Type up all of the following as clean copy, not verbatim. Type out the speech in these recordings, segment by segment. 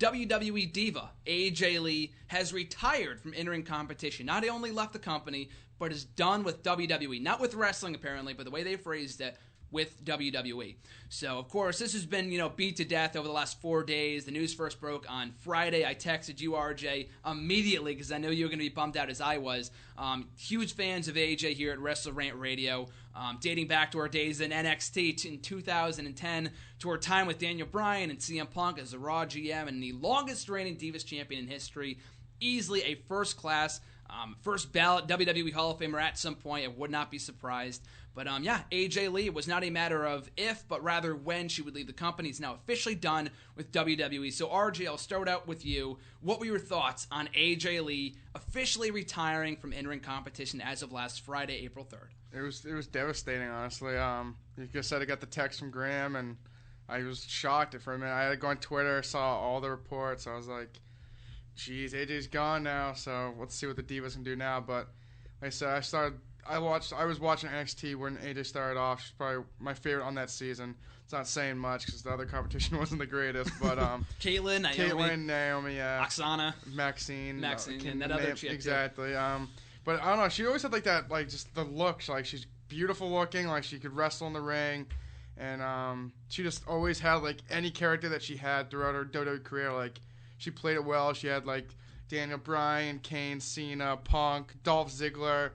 WWE Diva AJ Lee has retired from in-ring competition. Not only left the company, but is done with WWE. Not with wrestling, apparently, but the way they phrased it, with WWE. So, of course, this has been, beat to death over the last 4 days. The news first broke on Friday. I texted you, RJ, immediately because I know you were going to be bummed out as I was. Huge fans of AJ here at WrestleRant Radio, dating back to our days in NXT in 2010, to our time with Daniel Bryan and CM Punk as the Raw GM and the longest reigning Divas champion in history. Easily a first-class, first ballot WWE Hall of Famer at some point. I would not be surprised. But AJ Lee, it was not a matter of if, but rather when she would leave the company. It's now officially done with WWE. So RJ, I'll start out with you. What were your thoughts on AJ Lee officially retiring from in-ring competition as of last Friday, April 3rd? It was devastating, honestly. Like I said, I got the text from Graham, and I was shocked for a minute. I had to go on Twitter, saw all the reports. I was like, geez, AJ's gone now, so let's see what the Divas can do now. But like I said, I was watching NXT when AJ started off. She's probably my favorite on that season. It's not saying much because the other competition wasn't the greatest, but Caitlyn, Naomi, yeah, Oksana, Maxine, and that other chick. Exactly. But I don't know. She always had like that, like just the looks. Like she's beautiful looking. Like she could wrestle in the ring, and she just always had like any character that she had throughout her WWE career. Like she played it well. She had like Daniel Bryan, Kane, Cena, Punk, Dolph Ziggler.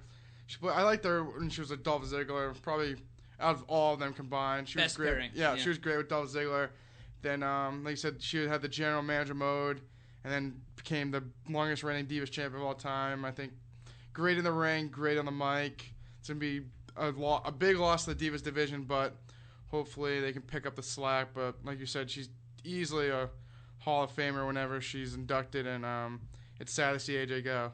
I liked her when she was with Dolph Ziggler. Probably out of all of them combined, she Best was great. pairing. Yeah, she was great with Dolph Ziggler. Then, like you said, she had the general manager mode, and then became the longest reigning Divas champion of all time. I think great in the ring, great on the mic. It's gonna be a big loss to the Divas division, but hopefully they can pick up the slack. But like you said, she's easily a Hall of Famer whenever she's inducted, and it's sad to see AJ go.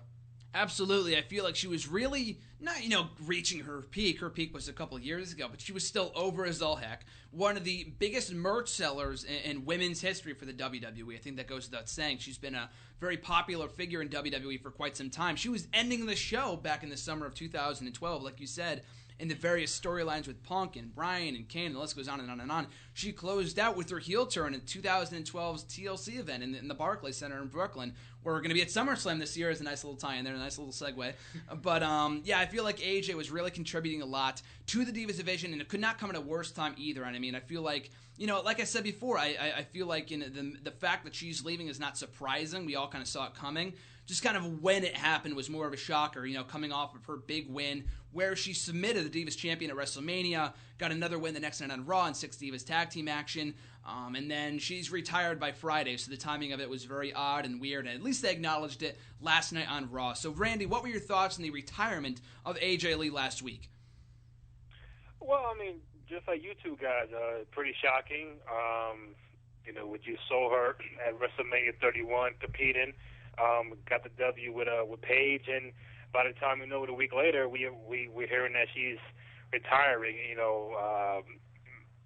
Absolutely. I feel like she was really not, reaching her peak. Her peak was a couple of years ago, but she was still over as all heck. One of the biggest merch sellers in women's history for the WWE. I think that goes without saying. She's been a very popular figure in WWE for quite some time. She was ending the show back in the summer of 2012, like you said, in the various storylines with Punk and Bryan and Kane, and the list goes on and on and on. She closed out with her heel turn in 2012's TLC event in the Barclays Center in Brooklyn, where we're going to be at SummerSlam this year. As a nice little tie in there, a nice little segue. But I feel like AJ was really contributing a lot to the Divas division, and it could not come at a worse time either. And I mean, I feel like, like I said before, I feel like the fact that she's leaving is not surprising. We all kind of saw it coming. Just kind of when it happened was more of a shocker, coming off of her big win where she submitted the Divas champion at WrestleMania, got another win the next night on Raw in 6 Divas tag team action, and then she's retired by Friday, so the timing of it was very odd and weird, and at least they acknowledged it last night on Raw. So, Randy, what were your thoughts on the retirement of AJ Lee last week? Well, I mean, just like you two guys, pretty shocking. When you saw her at WrestleMania 31 competing, got the W with Paige, and by the time you know it, a week later, we're hearing that she's retiring.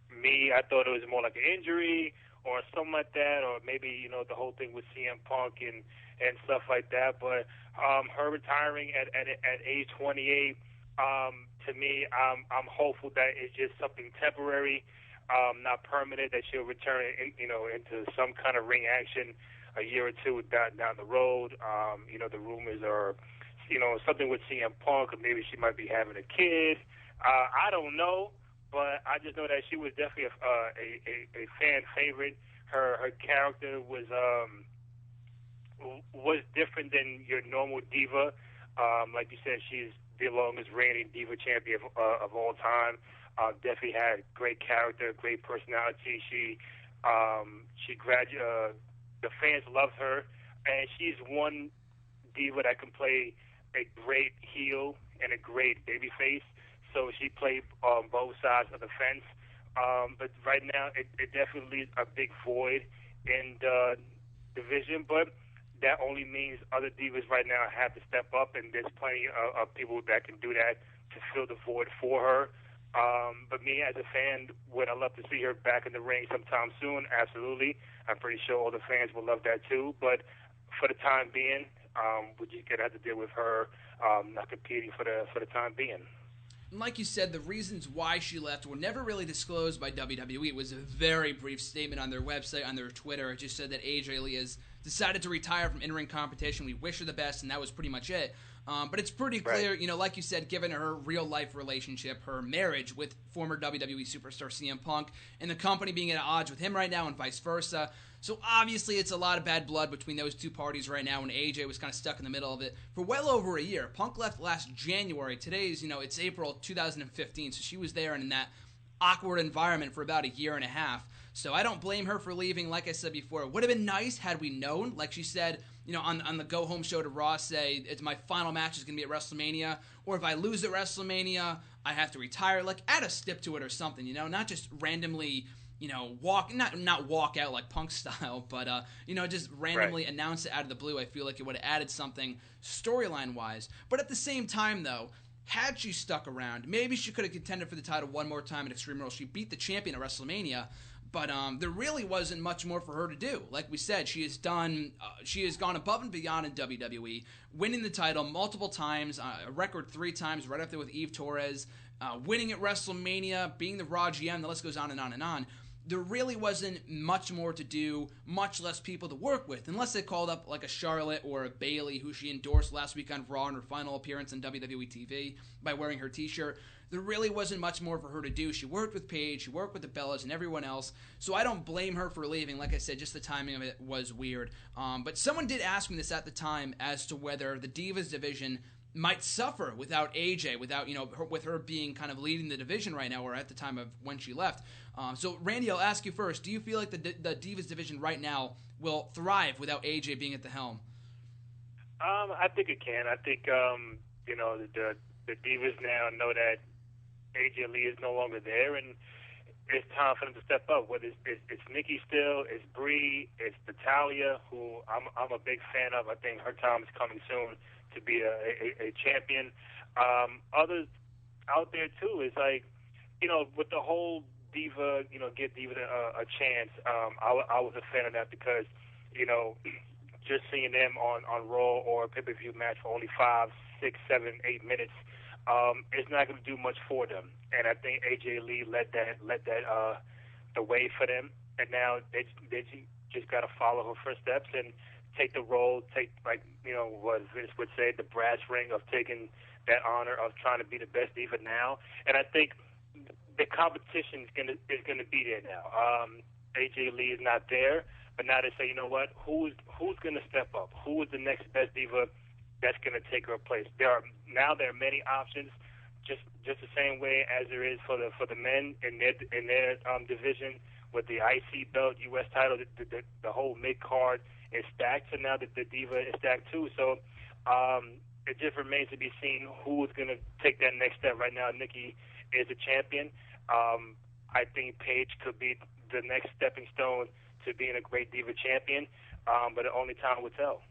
Me, I thought it was more like an injury or something like that, or maybe the whole thing with CM Punk and stuff like that. But her retiring at age 28, to me, I'm hopeful that it's just something temporary, not permanent. That she'll return into some kind of ring action a year or two down the road. The rumors are, something with CM Punk, or maybe she might be having a kid. I don't know, but I just know that she was definitely a fan favorite. Her character was different than your normal diva. Like you said, she's the longest reigning diva champion of all time. Definitely had great character, great personality. The fans loved her, and she's one diva that can play a great heel and a great babyface. So she played on both sides of the fence. But right now, it definitely leaves a big void in the division. But that only means other divas right now have to step up, and there's plenty of people that can do that to fill the void for her. But me, as a fan, would I love to see her back in the ring sometime soon? Absolutely. I'm pretty sure all the fans will love that too. But for the time being, we're just gonna have to deal with her not competing for the time being. like you said, the reasons why she left were never really disclosed by WWE. It was a very brief statement on their website, on their Twitter. It just said that AJ Lee has decided to retire from in-ring competition. We wish her the best, and that was pretty much it. But it's pretty clear, Right. you know, like you said, given her real-life relationship, her marriage with former WWE superstar CM Punk, and the company being at odds with him right now and vice versa. So obviously it's a lot of bad blood between those two parties right now, and AJ was kind of stuck in the middle of it for well over a year. Punk left last January. Today's, you know, it's April 2015, so she was there and in that awkward environment for about a year and a half. So I don't blame her for leaving. Like I said before, it would have been nice had we known. Like she said, you know, on the Go Home show to Raw, say, it's my final match is going to be at WrestleMania, or if I lose at WrestleMania, I have to retire. Like, add a stip to it or something, you know, not just randomly, you know, not walk out like Punk style, but, you know, just randomly announce it out of the blue. I feel like it would have added something storyline-wise. But at the same time, though, had she stuck around, maybe she could have contended for the title one more time at Extreme Rules. She beat the champion at WrestleMania, but there really wasn't much more for her to do. Like we said, she has gone above and beyond in WWE, winning the title multiple times, a record 3 times, right up there with Eve Torres, winning at WrestleMania, being the Raw GM. The list goes on and on and on. There really wasn't much more to do, much less people to work with, unless they called up like a Charlotte or a Bayley, who she endorsed last week on Raw in her final appearance on WWE TV by wearing her t-shirt. There really wasn't much more for her to do. She worked with Paige, she worked with the Bellas and everyone else, so I don't blame her for leaving. Like I said, just the timing of it was weird. But someone did ask me this at the time as to whether the Divas division might suffer without AJ, without, you know, with her being kind of leading the division right now, or at the time of when she left. So, Randy, I'll ask you first. Do you feel like the Divas division right now will thrive without AJ being at the helm? I think it can. I think, you know, the Divas now know that AJ Lee is no longer there, and it's time for them to step up. Whether it's Nikki still, it's Brie, it's Natalya, who I'm a big fan of. I think her time is coming soon to be a champion. Others out there too is like, you know, with the whole Diva, you know, give Diva a chance. I was a fan of that because, you know, just seeing them on Raw or a pay-per-view match for only 5, 6, 7, 8 minutes, it's not going to do much for them. And I think AJ Lee led that the way for them. And now they just got to follow her footsteps and take the role, take, like, you know, what Vince would say, the brass ring of taking that honor of trying to be the best Diva now. And I think the competition is gonna be there now. AJ Lee is not there, but now they say, you know what? Who's gonna step up? Who is the next best Diva that's gonna take her place? There are many options, just the same way as there is for the men in their division with the IC belt, U.S. title. The whole mid card is stacked, so now that the Diva is stacked too. So it just remains to be seen who is going to take that next step. Right now, Nikki is a champion. I think Paige could be the next stepping stone to being a great Diva champion, but only time will tell.